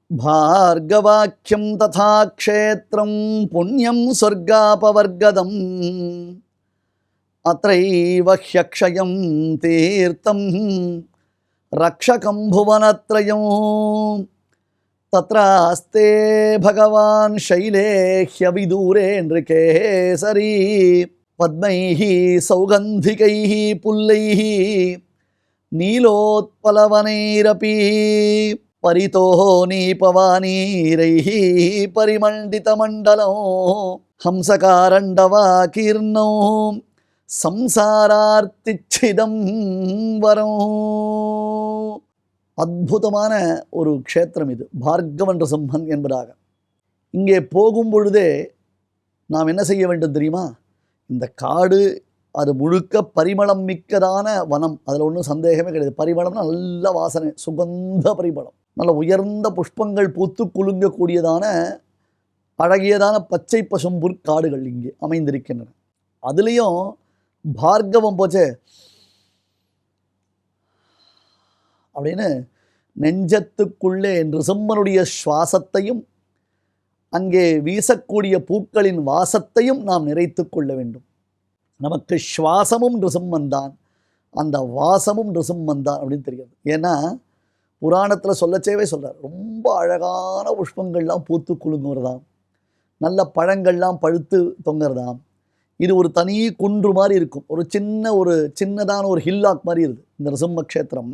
भार्गवाख्यं तथा क्षेत्रं पुण्यं स्वर्गापवर्गदम् अत्रैव ह्यक्षयं तीर्थं रक्षकं भुवनत्रयं तत्रास्ते भगवान् शैलेह्यविदूरे नृकेसरी पद्मैः सौगन्धिकैः पुल्लैः नीलोत्पलवनैरपि परितो नीपवानीरैः परिमण्डितमण्डलं हंसकारण्डवाकीर्णौ संसारार्तिच्छिदं वरं. அற்புதமான ஒரு க்ஷேத்திரம் இது, பார்கவன் ரிசம்மன் என்பதாக. இங்கே போகும் பொழுதே நாம் என்ன செய்ய வேண்டும் தெரியுமா? இந்த காடு அது முழுக்க பரிமளம் மிக்கதான வனம், அதில் ஒன்றும் சந்தேகமே கிடையாது. பரிமளம்னா நல்ல வாசனை, சுகந்த பரிமளம், நல்ல உயர்ந்த புஷ்பங்கள் பூத்து குலுங்கக்கூடியதான அழகியதான பச்சை பசும்புற் காடுகள் இங்கே அமைந்திருக்கின்றன. அதுலேயும் பார்கவம் போச்சே அப்படின்னு நெஞ்சத்துக்குள்ளே நிருசிம்மனுடைய சுவாசத்தையும் அங்கே வீசக்கூடிய பூக்களின் வாசத்தையும் நாம் நிறைத்து கொள்ள வேண்டும். நமக்கு சுவாசமும் நிருசிம்மன் தான், அந்த வாசமும் நிருசிம்மன் தான் அப்படின்னு தெரியாது. ஏன்னா புராணத்தில் சொல்லச்சேவே சொல்கிறார், ரொம்ப அழகான புஷ்பங்கள்லாம் பூத்து குலுங்குறதாம், நல்ல பழங்கள்லாம் பழுத்து தொங்குறதாம். இது ஒரு தனி குன்று மாதிரி இருக்கும், ஒரு சின்னதான ஒரு ஹில்லாக் மாதிரி இருக்குது. இந்த நிருசிம்ம க்ஷேத்திரம்,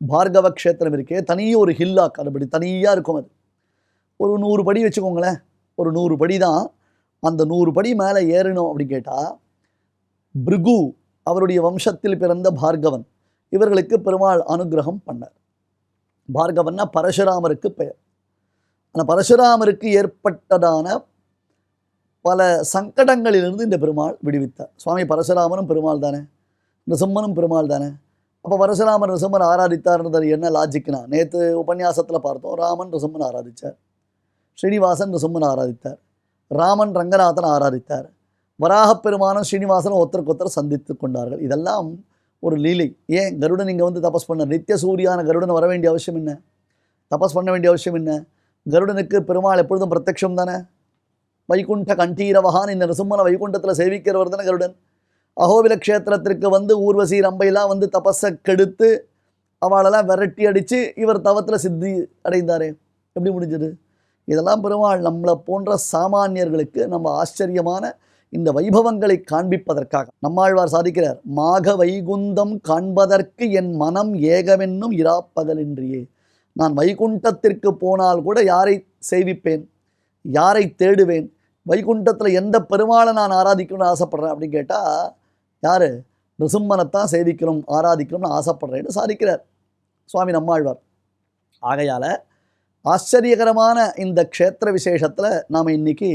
பார்கவ க்ஷேத்திரம் இருக்கே, தனியே ஒரு ஹில்லாக், அதுபடி தனியாக இருக்கும். அது ஒரு 100 படி வச்சுக்கோங்களேன், ஒரு 100 படி தான். அந்த 100 படி மேலே ஏறணும் அப்படின்னு கேட்டால், பிருகு அவருடைய வம்சத்தில் பிறந்த பார்கவன், இவர்களுக்கு பெருமாள் அனுகிரகம் பண்ணார். பார்கவன்னா பரசுராமருக்கு பெயர். ஆனால் பரசுராமருக்கு ஏற்பட்டதான பல சங்கடங்களிலிருந்து இந்த பெருமாள் விடுவித்தார். சுவாமி பரசுராமனும் பெருமாள் தானே, நிருசிம்மனும் பெருமாள் தானே. அப்போ பரசுராமர் நிருசிம்மன் ஆராதித்தார்ன்றது என்ன லாஜிக்னா, நேற்று உபன்யாசத்தில் பார்த்தோம். ராமன் நிருசிம்மன் ஆராதித்தார், ஸ்ரீனிவாசன் நிருசிம்மன் ஆராதித்தார், ராமன் ரங்கநாதன் ஆராதித்தார், வராகப் பெருமானும் ஸ்ரீனிவாசனும் ஒருத்தருக்கு சந்தித்து கொண்டார்கள். இதெல்லாம் ஒரு லீலை. ஏன் கருடன் இங்கே வந்து தபஸ் பண்ண, நித்திய சூரியான கருடன் வர வேண்டிய அவசியம் என்ன, தபஸ் பண்ண வேண்டிய அவசியம் என்ன? கருடனுக்கு பெருமாள் எப்பொழுதும் பிரத்யக்ஷம் தானே. வைகுண்ட கண்டீரவகான், இந்த நிருசிம்மனை வைகுண்டத்தில் சேவிக்கிறவர் தானே கருடன். அகோபில க்ஷேத்திரத்திற்கு வந்து ஊர்வசி ரம்பையெல்லாம் வந்து தபஸை கெடுத்து அவளெல்லாம் விரட்டி அடித்து இவர் தவத்தில் சித்தி அடைந்தாரே, எப்படி முடிஞ்சது? இதெல்லாம் பெருமாள் நம்மளை போன்ற சாமானியர்களுக்கு நம்ம ஆச்சரியமான இந்த வைபவங்களை காண்பிப்பதற்காக. நம்மாழ்வார் சாதிக்கிறார், மாக வைகுந்தம் காண்பதற்கு என் மனம் ஏகமென்னும் இராப்பகலின்றியே. நான் வைகுண்டத்திற்கு போனால் கூட யாரை சேவிப்பேன், யாரை தேடுவேன், வைகுண்டத்தில் எந்த பெருமாளை நான் ஆராதிக்கணும்னு ஆசைப்படுறேன் அப்படின்னு கேட்டால், யார்? நிருசிம்மனைத்தான் சேவிக்கணும் ஆராதிக்கணும்னு ஆசைப்படுறேன்னு சாதிக்கிறார் சுவாமி நம்மாழ்வார். ஆகையால் ஆச்சரியகரமான இந்த க்ஷேத்திர விசேஷத்தில் நாம் இன்னைக்கு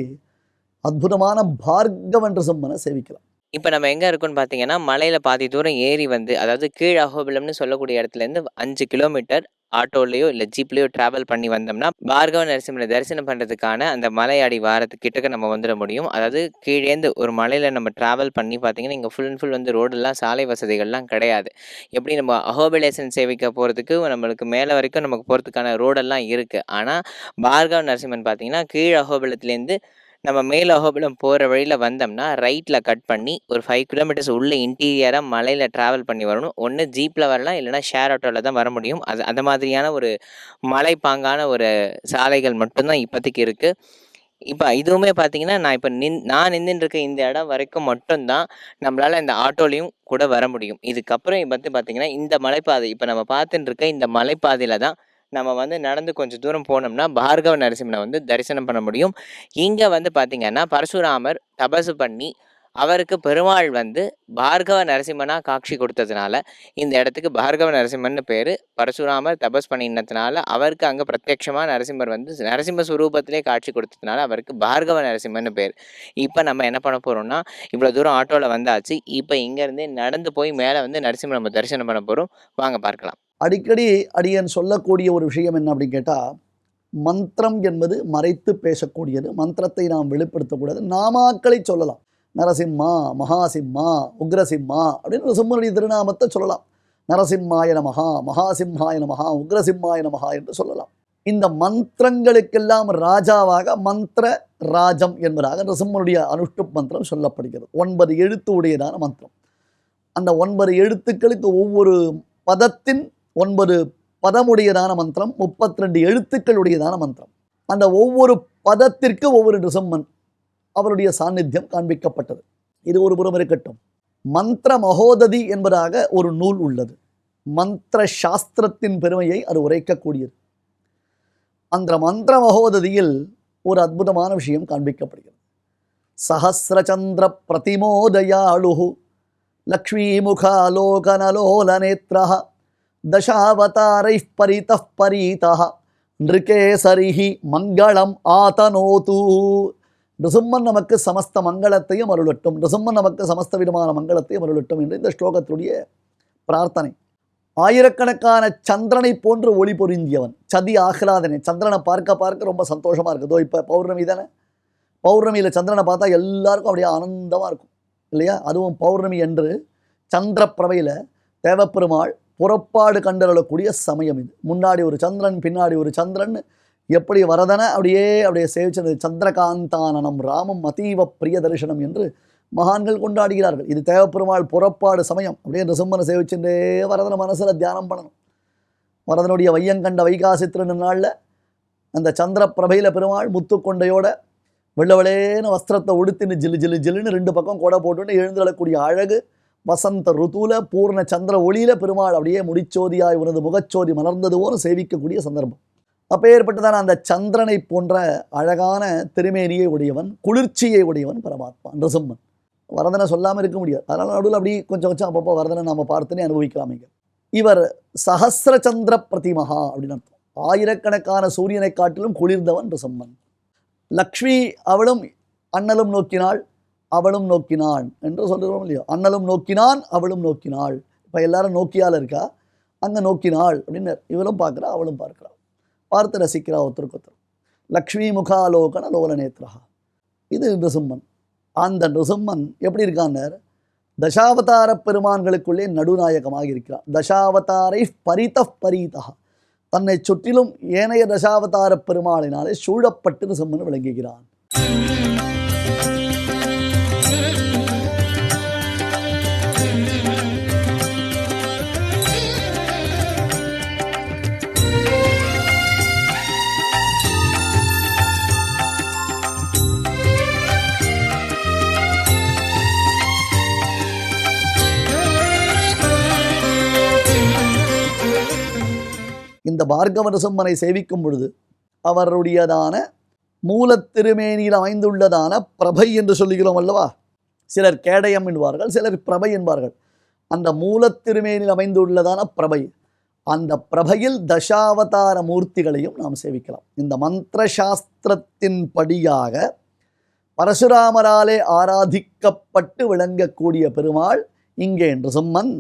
அற்புதமான பார்கவன் நிருசிம்மனை சேவிக்கலாம். இப்போ நம்ம எங்கே இருக்கோம்னு பார்த்தீங்கன்னா, மலையில் பாதி தூரம் ஏறி வந்து, அதாவது கீழ் அகோபிலம்னு சொல்லக்கூடிய இடத்துலேருந்து 5 கிலோமீட்டர் ஆட்டோலையோ இல்லை ஜீப்லேயோ ட்ராவல் பண்ணி வந்தோம்னா பார்கவ நரசிம்மரை தரிசனம் பண்ணுறதுக்கான அந்த மலையாடி வாரத்துக்கிட்டக்க நம்ம வந்துட முடியும். அதாவது கீழேந்து ஒரு மலையில் நம்ம ட்ராவல் பண்ணி பார்த்தீங்கன்னா, இங்கே ஃபுல் அண்ட் ஃபுல் வந்து ரோடெல்லாம் சாலை வசதிகள்லாம் கிடையாது. எப்படி நம்ம அகோபிலேசன் சேவிக்க போகிறதுக்கு நம்மளுக்கு மேலே வரைக்கும் நமக்கு போகிறதுக்கான ரோடெல்லாம் இருக்குது. ஆனால் பார்கவ நரசிம்மன் பார்த்தீங்கன்னா, கீழ் அகோபிலத்துலேருந்து நம்ம மேல் அகோபிலம் போகிற வழியில் வந்தோம்னா ரைட்டில் கட் பண்ணி ஒரு 5 கிலோமீட்டர்ஸ் உள்ள இன்டீரியராக மலையில் ட்ராவல் பண்ணி வரணும். ஒன்று ஜீப்பில் வரலாம், இல்லைனா ஷேர் ஆட்டோவில் தான் வர முடியும். அந்த மாதிரியான ஒரு மலைப்பாங்கான ஒரு சாலைகள் மட்டும்தான் இப்போதைக்கு இருக்குது. இப்போ இதுவுமே பார்த்தீங்கன்னா, நான் நின்றுருக்க இந்த இடம் வரைக்கும் மட்டும்தான் நம்மளால் இந்த ஆட்டோலையும் கூட வர முடியும். இதுக்கப்புறம் பார்த்தீங்கன்னா, இந்த மலைப்பாதை இப்போ நம்ம பார்த்துட்டு இருக்க இந்த மலைப்பாதையில் தான் நம்ம வந்து நடந்து கொஞ்சம் தூரம் போனோம்னா பார்கவ நரசிம்மனை வந்து தரிசனம் பண்ண முடியும். இங்கே வந்து பார்த்திங்கன்னா, பரசுராமர் தபசு பண்ணி அவருக்கு பெருமாள் வந்து பார்கவ நரசிம்மனாக காட்சி கொடுத்ததுனால இந்த இடத்துக்கு பார்கவ நரசிம்மன் பேர். பரசுராமர் தபஸ் பண்ணினதுனால அவருக்கு அங்கே பிரத்யட்சமாக நரசிம்மர் வந்து நரசிம்ம ஸ்வரூபத்திலே காட்சி கொடுத்ததுனால அவருக்கு பார்கவ நரசிம்மன் பேர். இப்போ நம்ம என்ன பண்ண போகிறோம்னா, இவ்வளோ தூரம் ஆட்டோவில் வந்தாச்சு. இப்போ இங்கேருந்தே நடந்து போய் மேலே வந்து நரசிம்மர் நம்ம தரிசனம் பண்ண போகிறோம். வாங்க பார்க்கலாம். அடிக்கடி அடியன் சொல்லக்கூடிய ஒரு விஷயம் என்ன அப்படின்னு கேட்டால், மந்திரம் என்பது மறைத்து பேசக்கூடியது. மந்திரத்தை நாம் வெளிப்படுத்தக்கூடாது, நாமாக்களை சொல்லலாம். நரசிம்மா, மகாசிம்மா, உக்ரசிம்மா அப்படின்னு நிருசிம்மனுடைய திருநாமத்தை சொல்லலாம். நரசிம்மாய நமஹா, மகாசிம்ஹாய நமஹா, உக்ரசிம்மாய நமஹா என்று சொல்லலாம். இந்த மந்திரங்களுக்கெல்லாம் ராஜாவாக மந்திர ராஜம் என்பதாக நிருசிம்மனுடைய அனுஷ்டுப் மந்திரம் சொல்லப்படுகிறது. 9 எழுத்து உடையதான மந்திரம். அந்த 9 எழுத்துக்களுக்கு ஒவ்வொரு பதத்தின் 9 பதமுடையதான மந்திரம், 32 எழுத்துக்கள் உடையதான மந்திரம். அந்த ஒவ்வொரு பதத்திற்கு ஒவ்வொரு நிருசிம்மன் அவருடைய சாநித்தியம் காண்பிக்கப்பட்டது. இது ஒரு புறம் இருக்கட்டும். மந்திர மகோததி என்பதாக ஒரு நூல் உள்ளது. மந்திர சாஸ்திரத்தின் பெருமையை அது உரைக்கக்கூடியது. அந்த மந்திர மகோததியில் ஒரு அற்புதமான விஷயம் காண்பிக்கப்படுகிறது. சஹஸ்ரச்சந்திர பிரதிமோதயாளு லக்ஷ்மீமுகாலோகனலோலநேத்ர தசாவதாரை பரிதः பரீதः நிருகேசரிஹி மங்களம் ஆதனோது. நிருசிம்மன் நமக்கு சமஸ்த மங்களத்தையும் அருளட்டும், நிருசிம்மன் நமக்கு சமஸ்த விதமான மங்களத்தையும் அருளட்டும் என்று இந்த ஸ்லோகத்துடைய பிரார்த்தனை. ஆயிரக்கணக்கான சந்திரனை போன்று ஒளி பொருந்தியவன், சதி ஆஹ்லாதனை. சந்திரனை பார்க்க பார்க்க ரொம்ப சந்தோஷமாக இருக்குதோ. இப்போ பௌர்ணமி தானே, பௌர்ணமியில் சந்திரனை பார்த்தா எல்லாருக்கும் அப்படியே ஆனந்தமாக இருக்கும் இல்லையா? அதுவும் பௌர்ணமி என்று சந்திர பிரபையில் தேவப்பெருமாள் புறப்பாடு கண்டறக்கூடிய சமயம் இது. முன்னாடி ஒரு சந்திரன், பின்னாடி ஒரு சந்திரன், எப்படி வரதன அப்படியே சேவிச்சது. சந்திரகாந்தானனம் ராமம் அதீவ பிரிய தரிசனம் என்று மகான்கள் கொண்டாடுகிறார்கள். இது தேவப்பெருமாள் புறப்பாடு சமயம். அப்படியே நிருசிம்மனை சேவிச்சுட்டே வரதனை மனசில் தியானம் பண்ணணும். வரதனுடைய வையங்கண்ட வைகாசி திருநாளில் அந்த சந்திர பிரபையில் பெருமாள் முத்துக்கொண்டையோட வெள்ளவளேன்னு வஸ்திரத்தை உடுத்தின்னு ஜிலு ஜிலு ஜிலுன்னு 2 பக்கம் கொடை போட்டுன்னு எழுந்துடக்கூடிய அழகு. வசந்த ருத்துவில் பூர்ண சந்திர ஒளியில் பெருமாள் அப்படியே முடிச்சோதியாய் உனது முகச்சோதி மலர்ந்ததுவோன்னு சேவிக்கக்கூடிய சந்தர்ப்பம். அப்பேற்பட்டதான அந்த சந்திரனை போன்ற அழகான திருமேனியை உடையவன், குளிர்ச்சியை உடையவன் பரமாத்மா நிருசிம்மன். வரதனை சொல்லாமல் இருக்க முடியாது. அதனால் நடுவில் அப்படி கொஞ்சம் கொஞ்சம் அப்பப்போ வரதனை நாம் பார்த்துனே அனுபவிக்கலாமீங்க. இவர் சஹஸ்ரச்சந்திர பிரதிமகா அப்படின்னு அர்த்தம். ஆயிரக்கணக்கான சூரியனை காட்டிலும் குளிர்ந்தவன் நிருசிம்மன். லக்ஷ்மி அவளும் அண்ணலும் நோக்கினாள் அவளும் நோக்கினான் என்று சொல்கிறோம் இல்லையோ. அண்ணலும் நோக்கினான் அவளும் நோக்கினாள். இப்போ எல்லாரும் நோக்கியால் இருக்கா, அங்கே நோக்கினாள் அப்படின்னு இவளும் பார்க்குறா அவளும் பார்க்குறா, பார்த்து ரசிக்கிறா ஒருத்தருக்கு ஒருத்தர். லக்ஷ்மி முகாலோகன லோலநேத்ரா, இது நிருசிம்மன். அந்த நிருசிம்மன் எப்படி இருக்கான்னர், தசாவதார பெருமான்களுக்குள்ளே நடுநாயகமாக இருக்கிறான். தசாவதாரை பரிதः பரீதா, தன்னை சுற்றிலும் ஏனைய தசாவதார பெருமாளினாலே சூழப்பட்டு நிருசிம்மன் விளங்குகிறான். இந்த பார்கவ நிருசிம்மனை சேவிக்கும் பொழுது அவருடையதான மூலத்திருமேனியில் அமைந்துள்ளதான பிரபை என்று சொல்லுகிறோம் அல்லவா. சிலர் கேடயம் என்பார்கள், சிலர் பிரபை என்பார்கள். அந்த மூலத்திருமேனியில் அமைந்துள்ளதான பிரபை, அந்த பிரபையில் தசாவதார மூர்த்திகளையும் நாம் சேவிக்கலாம். இந்த மந்திர சாஸ்திரத்தின் படியாக பரசுராமராலே ஆராதிக்கப்பட்டு விளங்கக்கூடிய பெருமாள் இங்கே நிருசிம்மன்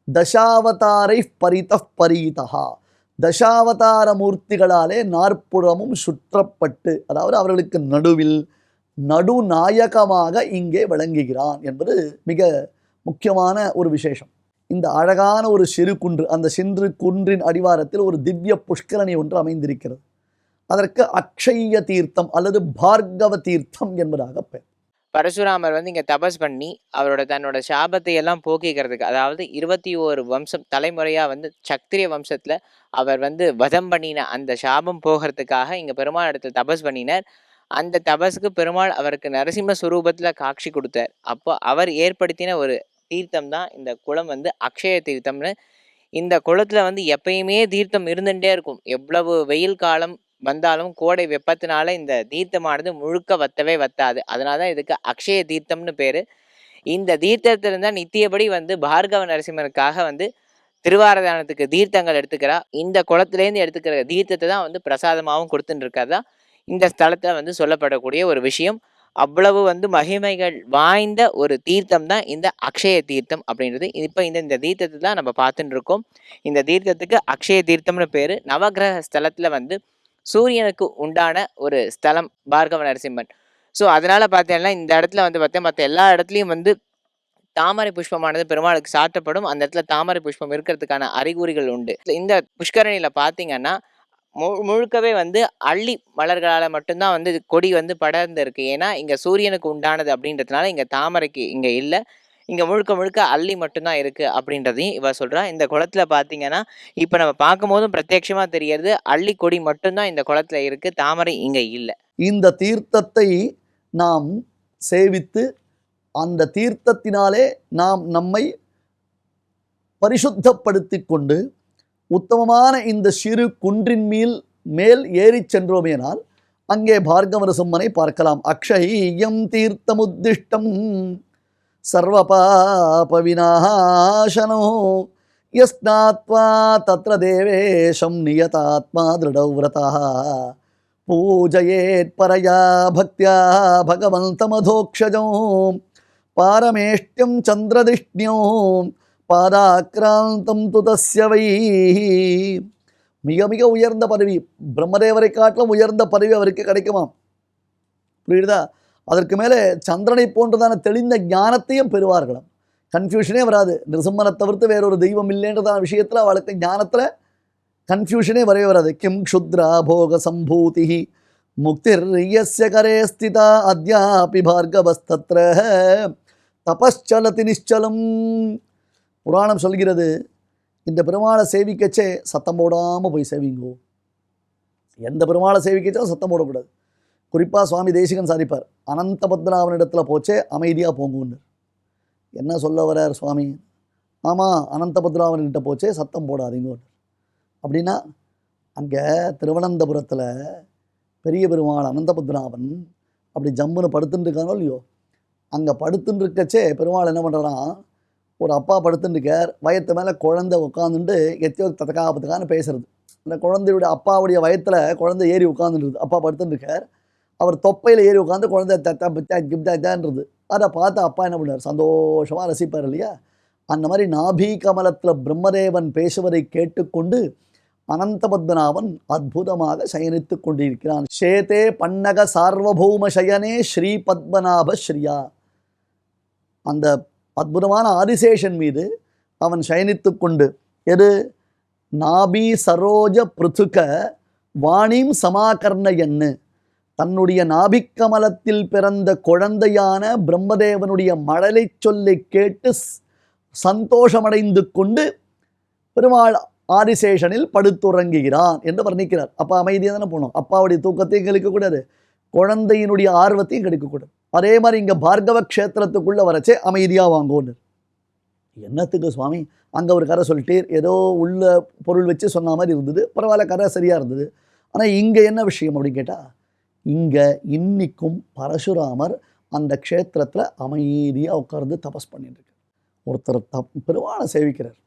தசாவதாரை பரிதः பரீதா, தசாவதார மூர்த்திகளாலே நாற்புறமும் சுற்றப்பட்டு, அதாவது அவர்களுக்கு நடுவில் நடுநாயகமாக இங்கே விளங்குகிறான் என்பது மிக முக்கியமான ஒரு விசேஷம். இந்த அழகான ஒரு சிறு குன்று, அந்த சிறு குன்றின் அடிவாரத்தில் ஒரு திவ்ய புஷ்கரணி ஒன்று அமைந்திருக்கிறது. அதற்கு அக்ஷய தீர்த்தம் அல்லது பார்கவ தீர்த்தம் என்பதாக பெயர். பரசுராமர் வந்து இங்கே தபஸ் பண்ணி தன்னோட சாபத்தை எல்லாம் போக்கிக்கிறதுக்கு, அதாவது 21 வம்சம் தலைமுறையாக வந்து சத்திரிய வம்சத்தில் அவர் வந்து வதம் பண்ணின அந்த சாபம் போகிறதுக்காக இங்கே பெருமாள் இடத்துல தபஸ் பண்ணினார். அந்த தபஸுக்கு பெருமாள் அவருக்கு நரசிம்ம சுரூபத்தில் காட்சி கொடுத்தார். அப்போ அவர் ஏற்படுத்தின ஒரு தீர்த்தம் தான் இந்த குளம் வந்து அக்ஷய தீர்த்தம்னு. இந்த குளத்தில் வந்து எப்பயுமே தீர்த்தம் இருந்துகிட்டே இருக்கும். எவ்வளவு வெயில் காலம் வந்தாலும் கோடை வெப்பத்தினால இந்த தீர்த்தமானது முழுக்க வத்தவே வத்தாது. அதனால தான் இதுக்கு அக்ஷய தீர்த்தம்னு பேர். இந்த தீர்த்தத்திலிருந்தால் நித்தியபடி வந்து பார்கவ நரசிம்மனுக்காக வந்து திருவாரதானத்துக்கு தீர்த்தங்கள் எடுத்துக்கிறா. இந்த குளத்துலேருந்து எடுத்துக்கிற தீர்த்தத்தை தான் வந்து பிரசாதமாகவும் கொடுத்துட்டு இருக்கிறதா இந்த ஸ்தலத்தில் வந்து சொல்லப்படக்கூடிய ஒரு விஷயம். அவ்வளவு வந்து மகிமைகள் வாய்ந்த ஒரு தீர்த்தம் தான் இந்த அக்ஷய தீர்த்தம் அப்படின்றது. இப்போ இந்த தீர்த்தத்தை தான் நம்ம பார்த்துட்டு இருக்கோம். இந்த தீர்த்தத்துக்கு அக்ஷய தீர்த்தம்னு பேர். நவகிரக ஸ்தலத்தில் வந்து சூரியனுக்கு உண்டான ஒரு ஸ்தலம் பார்கவ நரசிம்மன். ஸோ அதனால பார்த்தீங்கன்னா இந்த இடத்துல வந்து பார்த்தேன் மற்ற எல்லா இடத்துலையும் வந்து தாமரை புஷ்பமானது பெருமாளுக்கு சாட்டப்படும். அந்த இடத்துல தாமரை புஷ்பம் இருக்கிறதுக்கான அறிகுறிகள் உண்டு. இந்த புஷ்கரணியில் பார்த்தீங்கன்னா முழுக்கவே வந்து அள்ளி மலர்களால் மட்டும்தான் வந்து கொடி வந்து படர்ந்து இருக்கு. ஏன்னா இங்கே சூரியனுக்கு உண்டானது அப்படின்றதுனால இங்கே தாமரைக்கு இங்கே இல்லை, இங்கே முழுக்க முழுக்க அள்ளி மட்டும்தான் இருக்கு அப்படின்றதையும் இவ சொல்றா. இந்த குளத்துல பார்த்தீங்கன்னா இப்போ நம்ம பார்க்கும்போதும் பிரத்யட்சமா தெரியறது அள்ளி கொடி மட்டும்தான் இந்த குளத்துல இருக்கு, தாமரை இங்கே இல்லை. இந்த தீர்த்தத்தை நாம் சேவித்து அந்த தீர்த்தத்தினாலே நாம் நம்மை பரிசுத்தப்படுத்தி கொண்டு உத்தமமான இந்த சிறு குன்றின் மேல் ஏறி சென்றோமேனால் அங்கே பார்கவ நரசிம்மனை பார்க்கலாம். அக்ஷயம் தீர்த்தமுத்திஷ்டம் சர்வபாப விநாசனோ யஸ்நாத்வா தத்ர தேவேஷம் நியதாத்மா திருடவ்ரதா பூஜயேத் பரயா பக்தியா பகவந்தமதோக்ஷஜோ பாரமேஷ்டியம் சந்திரதிஷ்ணியோ பாதாக்ராந்தம் துதஸ்ய வை. மிக மிக உயர்ந்த பதவி, பிரம்மதேவரை காட்டிலும் உயர்ந்த பதவி அவருக்கு கிடைக்குமாம். புரியுதா? அதற்கு மேலே சந்திரனை போன்றதான தெளிந்த ஞானத்தையும் பெறுவார்களாம். கன்ஃபியூஷனே வராது. நிருசிம்மனை தவிர்த்து வேறொரு தெய்வம் இல்லைன்றதான விஷயத்தில் அவளுக்கு ஞானத்தில் கன்ஃபியூஷனே வரவே வராது. கிம் க்ஷுத்ரா போக சம்பூதி முக்திர் யஸ்ய கரே ஸ்திதா அத்யாபி பார்கவஸ்தத்ர தபஸ்சலதி நிச்சலம். புராணம் சொல்கிறது, இந்த பெருமாளை சேவிக்கச்சே சத்தம் போடாமல் போய் சேவிங்கோ. எந்த பெருமாளை சேவிக்கச்சாலும் சத்தம் போடக்கூடாது. குறிப்பாக சுவாமி தேசிகன் சாதிப்பார், அனந்த பத்மநாபனிடத்தில் போச்சே அமைதியாக போங்குன்னு. என்ன சொல்ல வரார் சுவாமி? ஆமாம், அனந்த பத்மநாபன்கிட்ட போச்சே சத்தம் போடாதீங்க அப்படின்னா, அங்கே திருவனந்தபுரத்தில் பெரிய பெருமாள் அனந்த பத்மநாபன் அப்படி ஜம்முன்னு படுத்துட்டு இருக்கானோ இல்லையோ, அங்கே படுத்துட்டு இருக்கச்சே பெருமாள் என்ன பண்ணுறான், ஒரு அப்பா படுத்துட்டுருக்கார், வயத்து மேலே குழந்தை உட்காந்துட்டு எத்தையோ தத்தக்காப்பத்துக்கான்னு பேசுறது. அந்த குழந்தையுடைய அப்பாவுடைய வயத்தில் குழந்தை ஏறி உட்காந்துருது. அப்பா படுத்துட்டுருக்கார், அவர் தொப்பையில் ஏறி உட்காந்து குழந்தை கிப்தான்றது. அதை பார்த்து அப்பா என்ன பண்ணார், சந்தோஷமாக ரசிப்பார் இல்லையா? அந்த மாதிரி நாபி கமலத்தில் பிரம்மதேவன் பேசுவதை கேட்டுக்கொண்டு அனந்த பத்மநாபன் அற்புதமாக சயனித்து கொண்டிருக்கிறான். ஷேதே பன்னக சார்வபௌம சயனே ஸ்ரீ பத்மநாப ஸ்ரீயா. அந்த அற்புதமான ஆதிசேஷன் மீது அவன் சயனித்து கொண்டு, எது நாபி சரோஜ பிருத்துக வாணிம் சமாகர்ணயன்னு, தன்னுடைய நாபிக்கமலத்தில் பிறந்த குழந்தையான பிரம்மதேவனுடைய மழலை சொல்லை கேட்டு சந்தோஷமடைந்து கொண்டு பெருமாள் ஆதிசேஷனில் படுத்துறங்குகிறான் என்று வர்ணிக்கிறார். அப்போ அமைதியாக தானே போகணும். அப்பாவுடைய தூக்கத்தையும் கெடுக்கக்கூடாது, குழந்தையினுடைய ஆர்வத்தையும் கெடுக்கக்கூடாது. அதே மாதிரி இங்கே பார்கவ க்ஷேத்திரத்துக்குள்ளே வரச்சே அமைதியாக வாங்கோன்னு. என்னத்துக்கு சுவாமி அங்கே ஒரு கதை சொல்லிட்டீர், ஏதோ உள்ள பொருள் வச்சு சொன்ன மாதிரி இருந்தது, பரவாயில்ல, கதை சரியாக இருந்தது. ஆனால் இங்கே என்ன விஷயம் அப்படின்னு கேட்டால், இங்கே இன்னிக்கும் பரசுராமர் அந்த க்ஷேத்திரத்தில் அமைதியாக உட்கார்ந்து தபஸ் பண்ணிட்டு இருக்கார். ஒருத்தர் பெருமாளை சேவிக்கிறார்,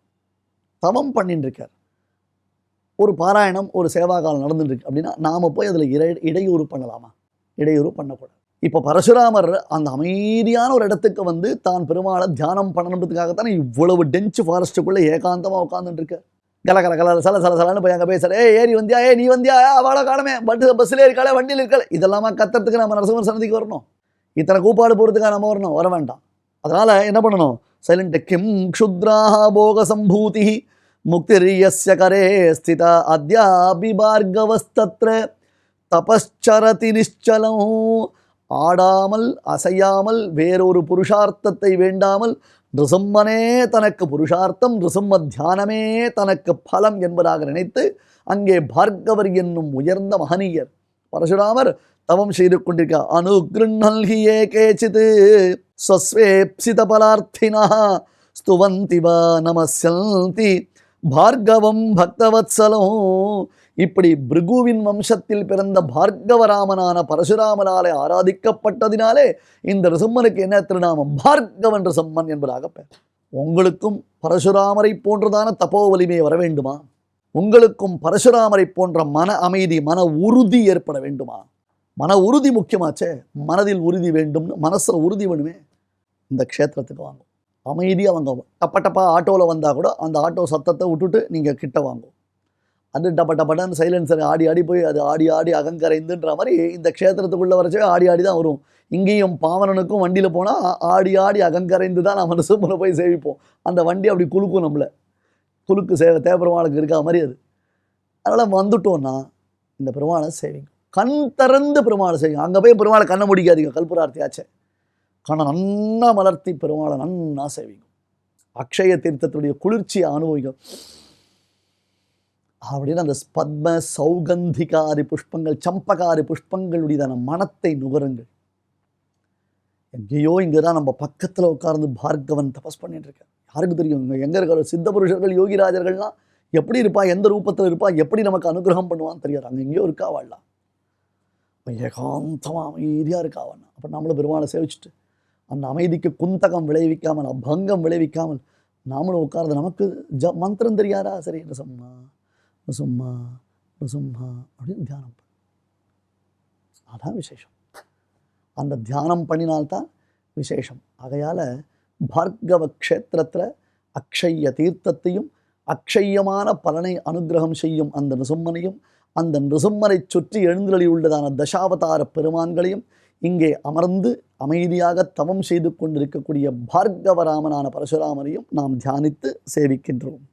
தவம் பண்ணிட்டு இருக்கார், ஒரு பாராயணம் ஒரு சேவாகாலம் நடந்துட்டுருக்கு அப்படின்னா நாம் போய் அதில் இடையூறு பண்ணலாமா? இடையூறு பண்ணக்கூடாது. இப்போ பரசுராமர் அந்த அமைதியான ஒரு இடத்துக்கு வந்து தான் பெருமாளை தியானம் பண்ணணுன்றதுக்காகத்தானே இவ்வளவு டென்ச் ஃபாரஸ்ட்டுக்குள்ளே ஏகாந்தமாக உட்காந்துட்டு இருக்க. கல சலன்னு போய் அங்கே பேசுகிற, ஏறி வந்தியா, நீ வந்தியா, அவளை காலமே பஸ்ஸில் இருக்காளே, வண்டியில் இருக்காளே, இதெல்லாமா கத்துறதுக்கு நம்ம நரசிம்மர் சன்னதிக்கு வரணும்? இத்தனை கூப்பாடு போகிறதுக்காக நம்ம வர வேண்டாம். அதனால் என்ன பண்ணணும்? சைலண்ட். கிம் க்ஷுத்ராஹ போக சம்பூதி முக்திர் யஸ்ய கரே ஸ்திதா அத்யாபி பார்கவஸ்தத்ர தபஸ்சரதி நிச்சலம். ஆடாமல் அசையாமல் வேறொரு புருஷார்த்தத்தை வேண்டாமல் நிருசிம்மனே தனக்கு புருஷார்த்தம், நிருசிம்ம தியானமே தனக்கு பலம் என்பதாக நினைத்து அங்கே பார்கவர் என்னும் உயர்ந்த மகனீயர் பரசுராமர் தவம் செய்து கொண்டிருக்க. அனுகிருண்ணல்ஹியே கேச்சித் ஸ்வஸ்வேப்சித பலார்த்தினா ஸ்துவந்தி வா நமஸ்யந்தி பார்கவம் பக்தவத்சலம். இப்படி பிருகுவின் வம்சத்தில் பிறந்த பார்கவராமனான பரசுராமனாலே ஆராதிக்கப்பட்டதினாலே இந்த ரிசம்மனுக்கு என்ன திருநாமம்? பார்கவன் ரிசம்மன் என்பதாக பெயர். உங்களுக்கும் பரசுராமரை போன்றதான தபோ வலிமை வர வேண்டுமா? உங்களுக்கும் பரசுராமரை போன்ற மன அமைதி, மன உறுதி ஏற்பட வேண்டுமா? மன உறுதி முக்கியமாச்சே. மனதில் உறுதி வேண்டும்னு மனசில் உறுதி வேணுமே. இந்த க்ஷேத்திரத்துக்கு வாங்கும், அமைதியாக வாங்க. டப்பா ஆட்டோவில் வந்தால் கூட அந்த ஆட்டோ சத்தத்தை விட்டுட்டு நீங்கள் கிட்ட வாங்கும். அது டப்பன்னு சைலன்சர் ஆடி போய் அது ஆடி அகங்கரைந்துன்ற மாதிரி இந்த க்ஷேத்திரத்துக்குள்ளே வரச்சே ஆடி தான் வரும். இங்கேயும் பாவனனுக்கும் வண்டியில் போனால் ஆடி அகங்கரைந்து தான் நம்ம நரசிம்மனை போய் சேவிப்போம். அந்த வண்டி அப்படி குலுக்கும், நம்மளை குலுக்கு சேவை தேவபெருமாளுக்கு இருக்கா மாதிரி அது. அதனால் வந்துட்டோன்னா இந்த பெருமாளை சேவிங்க. கண் திறந்து பெருமாளை செய்யுங்க. அங்கே போய் பெருமாளை கண்ணை முடிக்காதீங்க, கல்புரார்த்தியாச்சே. கண்ணை நன்னா மலர்த்தி பெருமாளை நன்னா சேவிங்க. அக்ஷய தீர்த்தத்துடைய குளிர்ச்சியை அனுபவிங்க. அப்படின்னு அந்த பத்ம சௌகந்திகாரி புஷ்பங்கள், சம்பகாரி புஷ்பங்களுடையதான மனத்தை நுகருங்கள். எங்கேயோ இங்கே தான் நம்ம பக்கத்தில் உட்கார்ந்து பார்கவன் தபஸ் பண்ணிட்டு இருக்கேன். யாருக்கு தெரியும் எங்கே இருக்கிற சித்த புருஷர்கள் யோகிராஜர்கள்லாம் எப்படி இருப்பா, எந்த ரூபத்தில் இருப்பா, எப்படி நமக்கு அனுகிரகம் பண்ணுவான்னு தெரியாது. அங்கே எங்கேயோ இருக்கா வாழலாம், ஏகாந்தமாக அமைதியாக இருக்கா வாழலாம். அப்போ நம்மளும் பெருமாளை சேவிச்சுட்டு அந்த அமைதிக்கு குந்தகம் விளைவிக்காமல், அபங்கம் விளைவிக்காமல் நாமளும் உட்கார்ந்து நமக்கு மந்திரம் தெரியாதா, சரி ரசம்மா ரசம்மா ரசம்மா அப்படின்னு தியானம் பண்ணு. அதான் விசேஷம். அந்த தியானம் பண்ணினால்தான் விசேஷம். ஆகையால் பார்கவ க்ஷேத்திரத்தில் அக்ஷய தீர்த்தத்தையும் அக்ஷயமான பலனை அனுகிரகம் செய்யும் அந்த நிருசிம்மனையும், அந்த நிருசிம்மனை சுற்றி எழுந்தருளி உள்ளதான தசாவதார பெருமான்களையும், இங்கே அமர்ந்து அமைதியாக தவம் செய்து கொண்டிருக்கக்கூடிய பார்கவராமனான பரசுராமரையும் நாம் தியானித்து சேவிக்கின்றோம்.